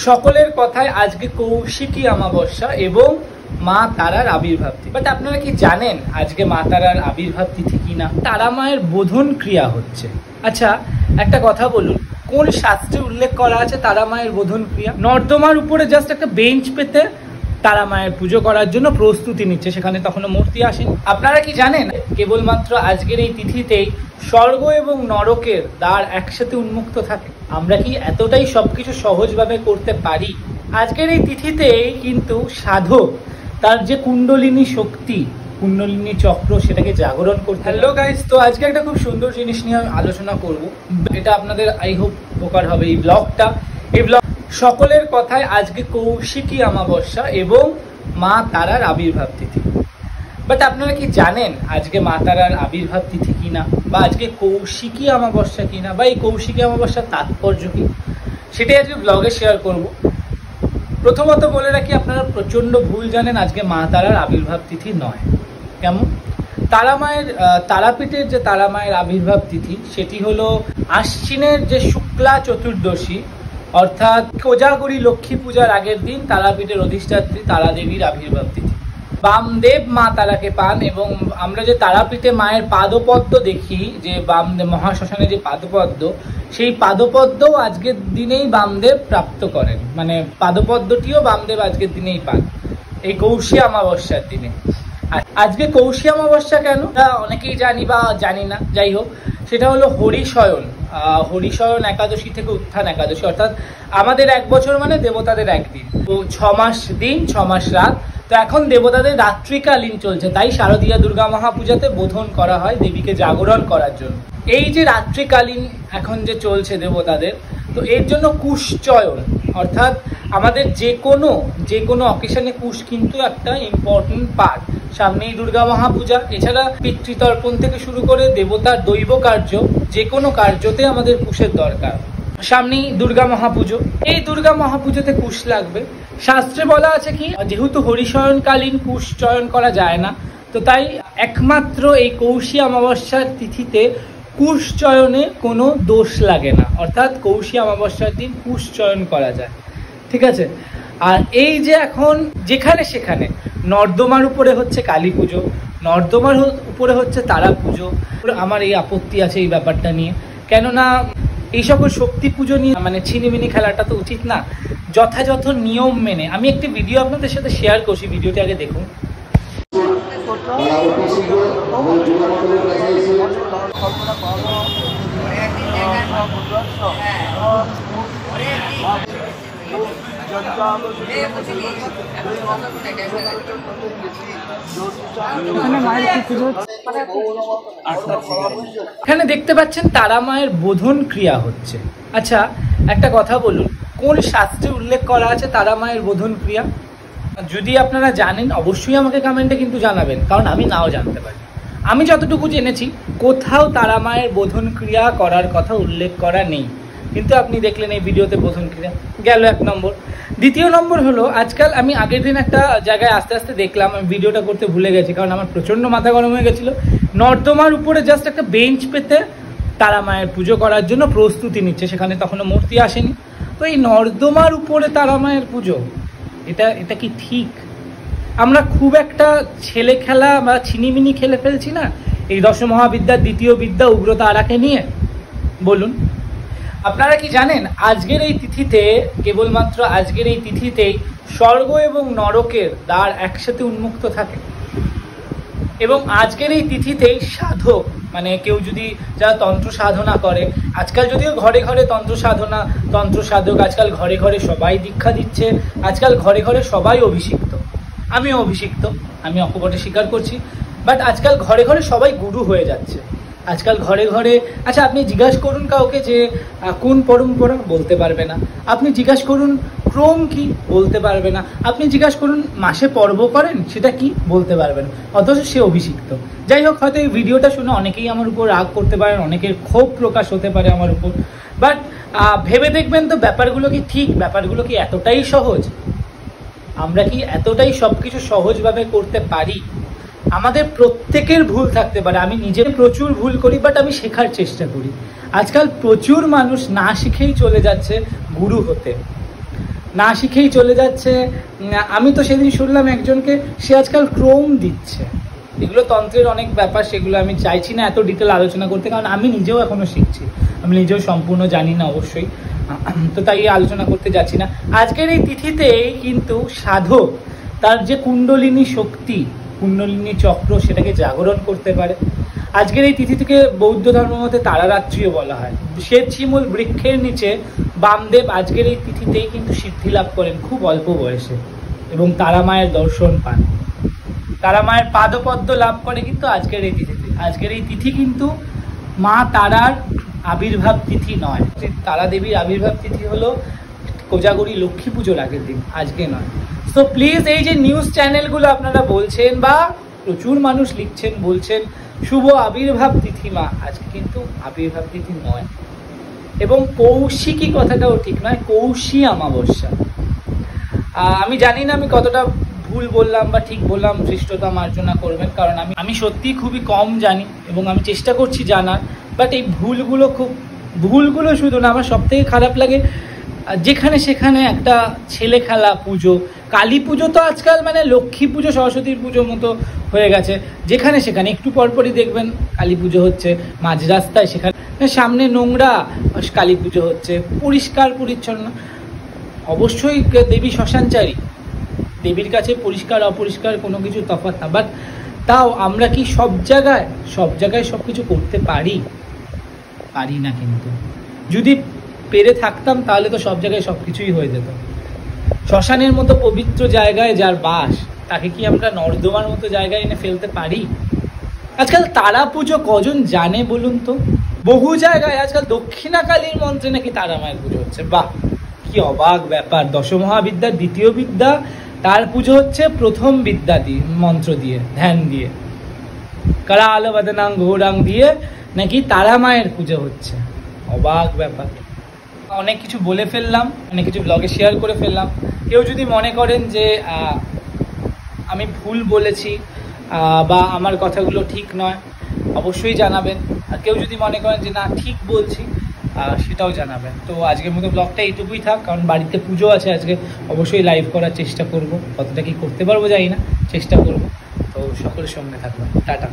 সকলের কথায় আজকে কৌশিকী অমাবস্যা এবং মা তারার আবির্ভাব তিথি। বাট আপনারা কি জানেন আজকে মা তারার আবির্ভাব তিথি কিনা? তারা মায়ের বোধন ক্রিয়া হচ্ছে। আচ্ছা, একটা কথা বলুন, কোন শাস্ত্রে উল্লেখ করা আছে তারা মায়ের বোধন ক্রিয়া? নর্দমার উপরে জাস্ট একটা বেঞ্চ পেতে তারা মায়ের পুজো করার জন্য প্রস্তুতি নিচ্ছে, সেখানে তখনও মূর্তি আসেনি। আপনারা কি জানেন কেবলমাত্র আজকের এই তিথিতেই স্বর্গ এবং নরকের দ্বার একসাথে উন্মুক্ত থাকে? আমরা কি এতটাই সবকিছু সহজভাবে করতে পারি? আজকের এই তিথিতেই কিন্তু সাধক তার যে কুণ্ডলিনী শক্তি, কুণ্ডলিনী চক্র, সেটাকে জাগরণ করতে। হ্যালো গাইস, তো আজকে একটা খুব সুন্দর জিনিস নিয়ে আমি আলোচনা করব। এটা আপনাদের আই হোপ উপকার হবে। এই ব্লগটা সকলের কথায় আজকে কৌশিকী অমাবস্যা এবং মা তারার আবির্ভাব তিথি। বাট আপনারা কি জানেন আজকে মা তারার আবির্ভাব তিথি কিনা, বা আজকে কৌশিকী অমাবস্যা কিনা, বা এই কৌশিকী অমাবস্যার তাৎপর্য কি, সেটাই আজকে ব্লগে শেয়ার করব। প্রথমত বলে রাখি, আপনারা প্রচণ্ড ভুল জানেন, আজকে মা তারার আবির্ভাব তিথি নয়। কেমন? তারা মায়ের তারাপীঠের যে তারা মায়ের আবির্ভাব তিথি, সেটি হলো আশ্বিনের যে শুক্লা চতুর্দশী, অর্থাৎ কোজাগরী লক্ষ্মী পূজার আগের দিন তারাপীঠের অধিষ্ঠাত্রী তারা দেবীর আবির্ভাব তিথি। বামদেব মা তারাকে পান, এবং আমরা যে তারাপীঠে মায়ের পাদপদ্ম দেখি, যে বামদেব মহাশ্মশানে যে পাদপদ্ম, সেই পাদপদ্মও আজকের দিনেই বামদেব প্রাপ্ত করেন, মানে পাদপদ্মটিও বামদেব আজকের দিনেই পান, এই কৌশিকী অমাবস্যার দিনে। আজকে কৌশিকী অমাবস্যা কেন অনেকেই জানি বা জানি না, যাই হোক, সেটা হলো হরিশয়ন একাদশী থেকে উত্থান একাদশী, অর্থাৎ আমাদের এক বছর মানে দেবতাদের একদিন, তো 6 মাস দিন 6 মাস রাত। তো এখন দেবতাদের রাত্রিকালীন চলছে, তাই শারদীয়া দুর্গা মহাপূজাতে বোধন করা হয় দেবীকে জাগরণ করার জন্য। এই যে রাত্রিকালীন এখন যে চলছে দেবতাদের, তো এর জন্য কুশচয়ন, অর্থাৎ আমাদের যে কোনো অকেশনে কুশ কিন্তু একটা ইম্পর্টেন্ট পার্ট। সামনেই দুর্গা মহাপূজা, এছাড়া পিতৃতর্পণ থেকে শুরু করে দেবতার দৈব কার্য, যে কোনো কার্যতে আমাদের কুশের দরকার। সামনেই দুর্গা মহাপুজো, এই দুর্গা মহাপুজোতে কুশ লাগবে। শাস্ত্রে বলা আছে কি, যেহেতু হরিশয়নকালীন কুশ চয়ন করা যায় না, তো তাই একমাত্র এই কৌশিকী অমাবস্যার তিথিতে কুশ চয়নে কোনো দোষ লাগে না, অর্থাৎ কৌশিকী অমাবস্যার দিন কুশ চয়ন করা যায়। ঠিক আছে? আর এই যে এখন যেখানে সেখানে নর্দমার উপরে হচ্ছে কালী পুজো, নর্দমার উপরে হচ্ছে তারা পুজো, আমার এই আপত্তি আছে এই ব্যাপারটা নিয়ে। কেননা এই সকল শক্তি পুজো নিয়ে মানে ছিনিমিনি খেলাটা তো উচিত না। যথাযথ নিয়ম মেনে আমি একটি ভিডিও আপনাদের সাথে শেয়ার করছি, ভিডিওটি আগে দেখুন। এখানে দেখতে পাচ্ছেন তারা মায়ের বোধন ক্রিয়া হচ্ছে। আচ্ছা, একটা কথা বলুন, কোন শাস্ত্রে উল্লেখ করা আছে তারা মায়ের বোধন ক্রিয়া? যদি আপনারা জানেন অবশ্যই আমাকে কমেন্টে কিন্তু জানাবেন, কারণ আমি নাও জানতে পারি। আমি যতটুকু জেনেছি কোথাও তারা মায়ের বোধন ক্রিয়া করার কথা উল্লেখ করা নেই, কিন্তু আপনি দেখলেন এই ভিডিওতে বোধন ক্রিয়া গেল 1 নম্বর। দ্বিতীয় নম্বর হলো, আজকাল আমি আগের দিন একটা জায়গায় আস্তে আস্তে দেখলাম, আমি ভিডিওটা করতে ভুলে গেছি কারণ আমার প্রচণ্ড মাথা গরম হয়ে গেছিলো। নর্দমার উপরে জাস্ট একটা বেঞ্চ পেতে তারা মায়ের পুজো করার জন্য প্রস্তুতি নিচ্ছে, সেখানে তখনও মূর্তি আসেনি। তো এই নর্দমার উপরে তারা মায়ের পুজো, এটা কি ঠিক? আমরা খুব একটা ছেলে খেলা বা ছিনিমিনি খেলে ফেলছি না এই দশমহাবিদ্যার দ্বিতীয় বিদ্যা উগ্রতারাকে নিয়ে? বলুন, আপনারা কি জানেন আজকের এই তিথিতে, কেবলমাত্র আজকের এই তিথিতেই স্বর্গ এবং নরকের দ্বার একসাথে উন্মুক্ত থাকে, এবং আজকের এই তিথিতেই সাধক, মানে কেউ যদি যারা তন্ত্র সাধনা করে, আজকাল যদিও ঘরে ঘরে তন্ত্র সাধক, আজকাল ঘরে ঘরে সবাই দীক্ষা দিচ্ছে, আজকাল ঘরে ঘরে সবাই অভিষিক্ত, আমিও অভিষিক্ত, আমি অকপটে স্বীকার করছি। বাট আজকাল ঘরে ঘরে সবাই গুরু হয়ে যাচ্ছে, আজকাল ঘরে ঘরে। আচ্ছা, আপনি জিজ্ঞাসা করুন কাউকে যে কোন পরম্পরা, বলতে পারবে না। আপনি জিজ্ঞাসা করুন ক্রম কি, বলতে পারবে না। আপনি জিজ্ঞাসা করুন মাসে পর্ব করেন, সেটা কি, বলতে পারবেন, অথচ সে অভিষিক্ত। যাই হোক, হয়তো এই ভিডিওটা শুনে অনেকেই আমার উপর রাগ করতে পারেন, অনেকের ক্ষোভ প্রকাশ হতে পারে আমার উপর, বাট ভেবে দেখবেন তো ব্যাপারগুলো কি ঠিক, ব্যাপারগুলো কি এতটাই সহজ? আমরা কি এতটাই সবকিছু সহজভাবে করতে পারি? আমাদের প্রত্যেকের ভুল থাকতে পারে, আমি নিজে প্রচুর ভুল করি, বাট আমি শেখার চেষ্টা করি। আজকাল প্রচুর মানুষ না শিখেই চলে যাচ্ছে গুরু হতে। না শিখেই চলে যাচ্ছে। আমি তো সেদিন শুনলাম একজনকে, সে আজকাল ক্রোম দিচ্ছে। এগুলো তন্ত্রের অনেক ব্যাপার, সেগুলো আমি চাইছি না এত ডিটেল আলোচনা করতে, কারণ আমি নিজেও এখনো শিখছি, আমি নিজেও সম্পূর্ণ জানি না অবশ্যই, তো তাই আলোচনা করতে যাচ্ছি না। আজকের এই তিথিতেই কিন্তু সাধক তার যে কুণ্ডলিনী শক্তি, কুণ্ডলিনী চক্র, সেটাকে জাগরণ করতে পারে। আজকের এই তিথি থেকে বৌদ্ধ ধর্ম মতে তারারাত্রিও বলা হয়। শ্বেতশিমূল বৃক্ষের নিচে বামদেব আজকের এই তিথিতেই কিন্তু সিদ্ধি লাভ করেন খুব অল্প বয়সে, এবং তারা মায়ের দর্শন পান, তারা মায়ের পাদপদ্ম লাভ করে কিন্তু আজকের এই তিথিতে। আজকের এই তিথি কিন্তু মা তারার আবির্ভাব তিথি নয়, তারা দেবীর আবির্ভাব তিথি হলো কোজাগরী লক্ষ্মী পুজোর আগের দিন, আজকে নয়। সো প্লিজ, এই যে নিউজ চ্যানেলগুলো আপনারা বলছেন বা প্রচুর মানুষ লিখছেন বলছেন শুভ আবির্ভাব তিথি মা, আজকে কিন্তু আবির্ভাব তিথি নয়, এবং কৌশিকী কথাটাও ঠিক নয়, কৌশী অমাবস্যা। আমি জানি না আমি কতটা ভুল বললাম বা ঠিক বললাম, ধৃষ্টতা মার্জনা করবেন, কারণ আমি সত্যিই খুবই কম জানি এবং আমি চেষ্টা করছি জানার। বাট এই ভুলগুলো শুধু না, আমার সবথেকে খারাপ লাগে যেখানে সেখানে একটা ছেলে খেলা পুজো, কালী পুজো তো আজকাল মানে লক্ষ্মী পুজো সরস্বতীর পুজোর মতো হয়ে গেছে, যেখানে সেখানে একটু পরপরই দেখবেন কালী পুজো হচ্ছে, মাঝ রাস্তায় সেখানে সামনে নোংরা কালী পুজো হচ্ছে, পরিষ্কার পরিচ্ছন্ন। অবশ্যই দেবী শ্মশানচারী, দেবীর কাছে পরিষ্কার অপরিষ্কার কোনো কিছু তফাৎ না, বাট তাও আমরা কি সব জায়গায় সব কিছু করতে পারি না। কিন্তু যদি পেরে থাকতাম তাহলে তো সব জায়গায় সব কিছুই হয়ে যেত। শ্মশানের মতো পবিত্র জায়গায় যার বাস, তাকে কি আমরা নর্দমার মতো জায়গায় এনে ফেলতে পারি? আজকাল তারা পুজো কজন জানে বলুন তো? বহু জায়গায় আজকাল দক্ষিণাকালীর মন্ত্রে নাকি তারা মায়ের পুজো হচ্ছে। বাহ, কি অবাক ব্যাপার! দশমহাবিদ্যার দ্বিতীয় বিদ্যা, তার পুজো হচ্ছে প্রথম বিদ্যা দিয়ে, মন্ত্র দিয়ে, ধ্যান দিয়ে, কারা আলো বাদানাং ঘোরাং দিয়ে নাকি তারা মায়ের পুজো হচ্ছে। অবাক ব্যাপার। অনেক কিছু বলে ফেললাম, অনেক কিছু ব্লগে শেয়ার করে ফেললাম। কেউ যদি মনে করেন যে আমি ভুল বলেছি বা আমার কথাগুলো ঠিক নয়, অবশ্যই জানাবেন। আর কেউ যদি মনে করেন যে না ঠিক বলছি, সেটাও জানাবেন। তো আজকের মতো ব্লগটা এইটুকুই থাক, কারণ বাড়িতে পুজো আছে আজকে, অবশ্যই লাইভ করার চেষ্টা করব, কতটা কি করতে পারবো জানি না, চেষ্টা করব। তো সকলের সঙ্গে থাকবেন, টাটা।